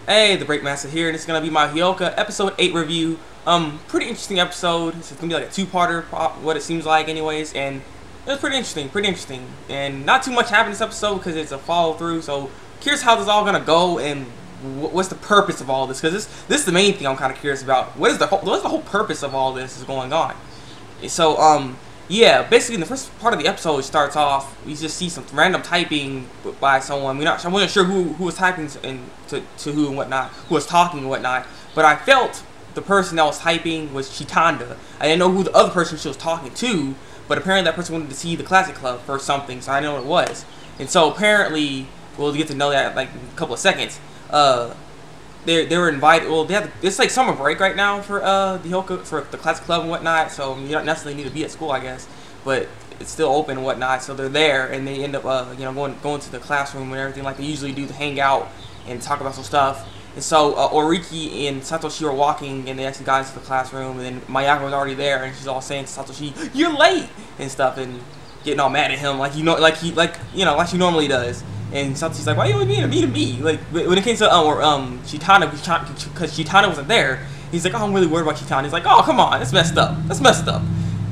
Hey, Thabreakmasta here, and it's gonna be my Hyouka episode 8 review. Pretty interesting episode. It's gonna be like a two-parter, what it seems like, anyways. And it was pretty interesting. And not too much happened this episode because it's a follow-through. So curious how this is all gonna go and what's the purpose of all this? Because this is the main thing I'm kind of curious about. What's the whole purpose of all this is going on? So yeah, basically in the first part of the episode, it starts off, we just see some random typing by someone. I wasn't sure who was typing to who and whatnot, who was talking and whatnot, but I felt the person that was typing was Chitanda. I didn't know who the other person she was talking to, but apparently that person wanted to see the Classic Club for something, so I didn't know what it was. And so apparently, we'll get to know that like in a couple of seconds. They were invited. Well, it's like summer break right now for the Hyouka, for the Classic Club and whatnot. So you don't necessarily need to be at school, I guess, but it's still open and whatnot. So they're there, and they end up going to the classroom and everything like they usually do to hang out and talk about some stuff. And so Oriki and Satoshi are walking, and they actually got into the classroom, and then Mayako was already there, and she's all saying to Satoshi, "You're late," and stuff, and getting all mad at him like she normally does. And Satoshi's like, "Why are you always being mean to me?" Like when it came to Chitanda, because Chitanda wasn't there, he's like, "Oh, I'm really worried about Chitanda." He's like, "Oh, come on, that's messed up. That's messed up."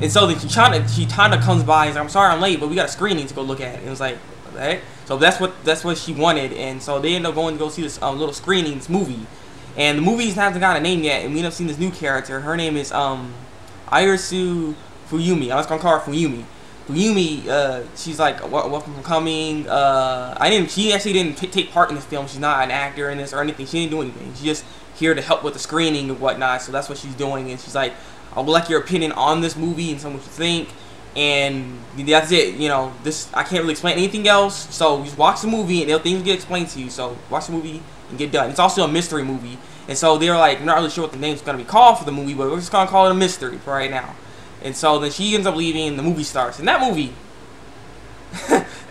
And so then Chitanda comes by. He's like, "I'm sorry I'm late, but we got a screening to go look at." And it was like, what the heck? So that's what she wanted. And so they end up going to go see this little screening, this movie. And the movie hasn't got a name yet. And we end up seeing this new character. Her name is Irisu Fuyumi. I was gonna call her Fuyumi. Fuyumi, she's like, welcome for coming. She actually didn't take part in this film. She's not an actor in this or anything. She didn't do anything. She's just here to help with the screening and whatnot. So that's what she's doing. And she's like, I would like your opinion on this movie and tell me what you think. And that's it. You know, I can't really explain anything else. So just watch the movie and things will get explained to you. So watch the movie and get done. It's also a mystery movie. And so they're like, we're not really sure what the name's going to be called for the movie, but we're just going to call it a mystery for right now. And so then she ends up leaving and the movie starts. And that movie,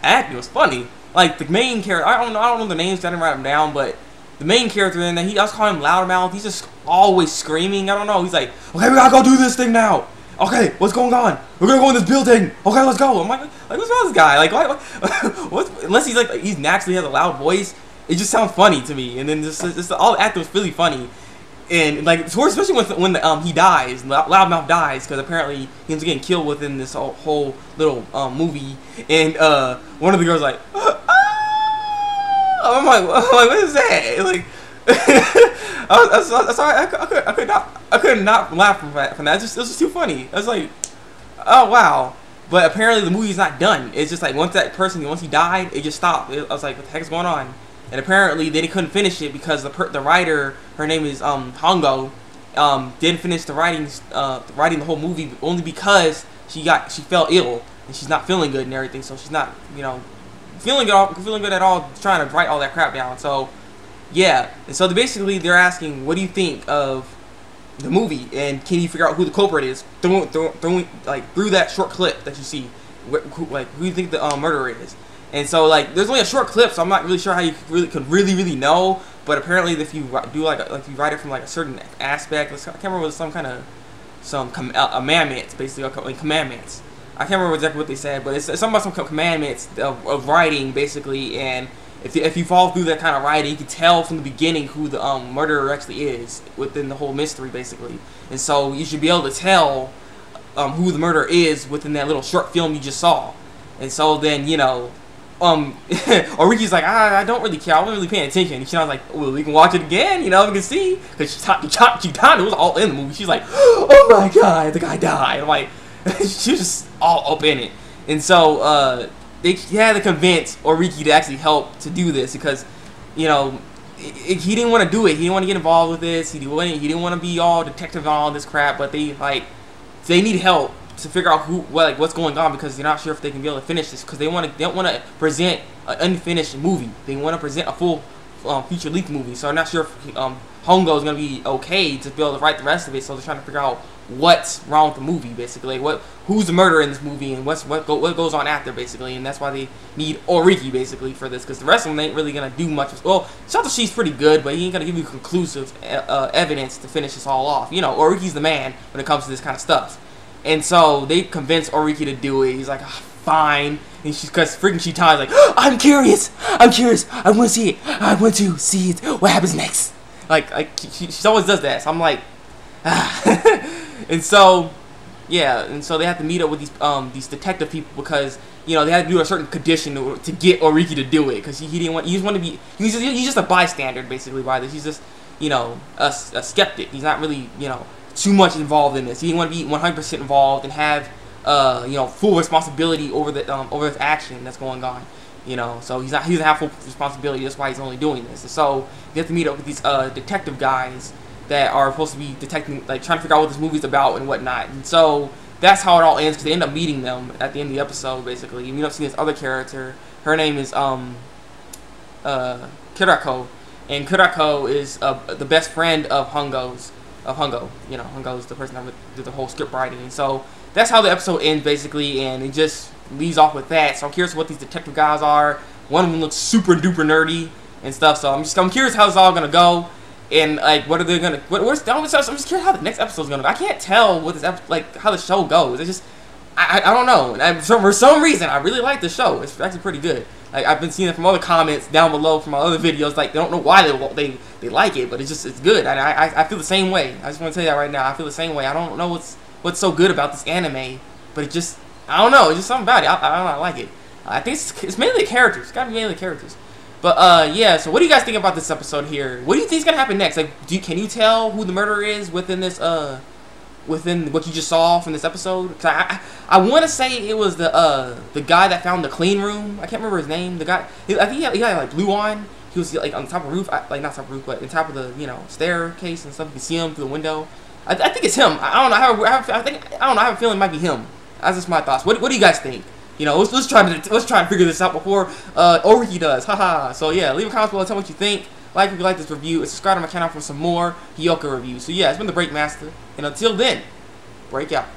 acting was funny. Like the main character, I don't know the names, I didn't write them down, but the main character in there, I was calling him Loudmouth. He's just always screaming. I don't know. He's like, okay, we gotta go do this thing now. Okay, what's going on? We're gonna go in this building. Okay, let's go. I'm like what's wrong with this guy? Like, unless he's naturally has a loud voice, it just sounds funny to me. And then just all the acting was really funny. And like, especially when he dies, Loudmouth dies, because apparently he ends up getting killed within this whole little movie. And one of the girls like, I'm like, what is that? Like, I could not laugh from that. It was just too funny. I was like, oh wow. But apparently the movie's not done. It's just like once he died, it just stopped. I was like, what the heck is going on? And apparently they couldn't finish it because the writer, her name is Hongo, didn't finish writing the whole movie only because she fell ill and she's not feeling good and everything. So she's not feeling good at all, trying to write all that crap down. So yeah, and so basically they're asking, what do you think of the movie, and can you figure out who the culprit is through that short clip that you see, who you think the murderer is. And so like there's only a short clip, so I'm not really sure how you could really know. But apparently if you do if you write it from like a certain aspect, I can't remember, some commandments, basically, like commandments. I can't remember exactly what they said, but it's something about some commandments of writing, basically. And if you follow through that kind of writing, you can tell from the beginning who the murderer actually is within the whole mystery, basically. And so you should be able to tell who the murderer is within that little short film you just saw. And so then, Oriki's like, I don't really care, I wasn't really paying attention. And Chitana's like, well, we can watch it again, we can see. Because Chitana was all in the movie. She's like, oh my god, the guy died. I'm like, she was just all up in it. And so they had to convince Oriki to actually help to do this because, he didn't want to do it. He didn't want to get involved with this. He didn't want to be all detective and all this crap. But they need help to figure out what's going on, because they're not sure if they can be able to finish this, because they don't want to present an unfinished movie. They want to present a full feature length movie. So I'm not sure if Hongo is going to be okay to be able to write the rest of it. So they're trying to figure out what's wrong with the movie, basically, who's the murderer in this movie, and what goes on after, basically. And that's why they need Oriki, basically, for this, because the rest of them ain't really gonna do much. Well, Satoshi's pretty good, but he ain't gonna give you conclusive evidence to finish this all off. Oriki's the man when it comes to this kind of stuff. And so they convinced Oriki to do it. He's like, oh, fine. And she's because freaking Shitai's like, oh, I'm curious, I want to see it, what happens next. Like she always does that. So I'm like, and so yeah, and so they have to meet up with these detective people because they had to do a certain condition to get Oriki to do it because he didn't want. He just want to be. He's just a bystander basically by this. He's just a skeptic. He's not really too much involved in this. He didn't want to be 100% involved and have full responsibility over this action that's going on. So he doesn't have full responsibility. That's why he's only doing this. And so they have to meet up with these detective guys that are supposed to be detecting, like trying to figure out what this movie's about and whatnot. And so that's how it all ends because they end up meeting them at the end of the episode. Basically, you end up seeing this other character. Her name is Kirako, and Kirako is the best friend of Hungo. Hungo is the person that did the whole script writing. And so that's how the episode ends basically, and it just leaves off with that. So I'm curious what these detective guys are. One of them looks super duper nerdy and stuff. So I'm curious how it's all gonna go, and like what are they gonna I'm just curious how the next episode's gonna go. I can't tell what how the show goes. It's just I don't know. And for some reason I really like the show. It's actually pretty good. Like I've been seeing it from other comments down below from my other videos. Like they don't know why they like it, but it's good. And I feel the same way. I just want to tell you that right now. I feel the same way. I don't know what's so good about this anime, but it just I don't know. It's just something about it. I don't know. I like it. I think it's mainly the characters. It's gotta be mainly the characters. But yeah. So what do you guys think about this episode here? What do you think is gonna happen next? Like, can you tell who the murderer is within this within what you just saw from this episode? Cause I want to say it was the guy that found the clean room. I can't remember his name. The guy. I think he had like blue on. He was like on top of the roof, like not top of the roof, but on top of the staircase and stuff. You can see him through the window. I think it's him. I don't know. I have a feeling it might be him. That's just my thoughts. What do you guys think? Let's try to figure this out before Oriki does. Haha. So yeah, leave a comment below. Tell me what you think. Like if you like this review, and subscribe to my channel for some more Hyouka reviews. So yeah, it's been the Breakmaster, and until then, break out.